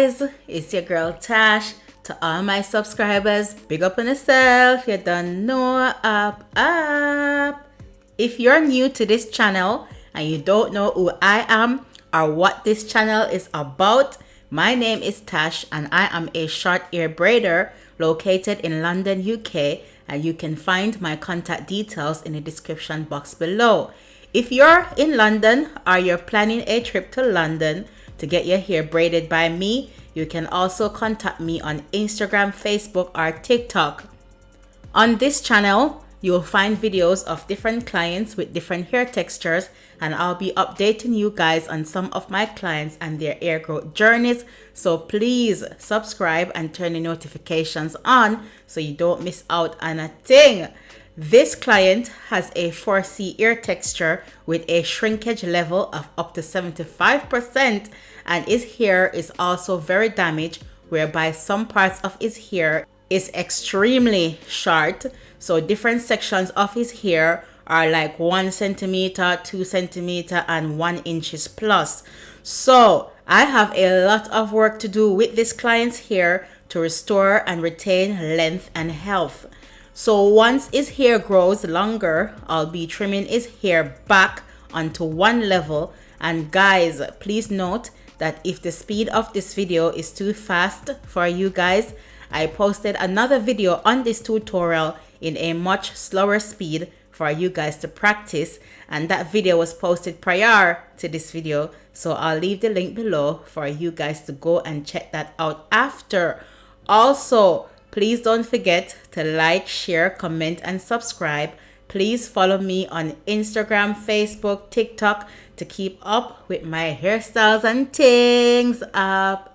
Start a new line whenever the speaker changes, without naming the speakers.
guys, it's your girl Tash. To all my subscribers, big up on yourself. You done know up. If you're new to this channel and you don't know who I am or what this channel is about, my name is Tash and I am a short hair braider located in London, UK, and you can find my contact details in the description box below. If you're in London or you're planning a trip to London to get your hair braided by me, you can also contact me on Instagram, Facebook, or TikTok. On this channel, you'll find videos of different clients with different hair textures, and I'll be updating you guys on some of my clients and their hair growth journeys. So please subscribe and turn the notifications on so you don't miss out on a thing. This client has a 4C ear texture with a shrinkage level of up to 75%, and his hair is also very damaged, whereby some parts of his hair is extremely short. So different sections of his hair are like 1 centimeter, 2 centimeter, and 1 inches plus. So I have a lot of work to do with this client's hair to restore and retain length and health. So once his hair grows longer, I'll be trimming his hair back onto one level. And guys, please note that if the speed of this video is too fast for you guys, I posted another video on this tutorial in a much slower speed for you guys to practice, and that video was posted prior to this video, so I'll leave the link below for you guys to go and check that out after. Also, please don't forget to like, share, comment, and subscribe. Please follow me on Instagram, Facebook, TikTok to keep up with my hairstyles and things up.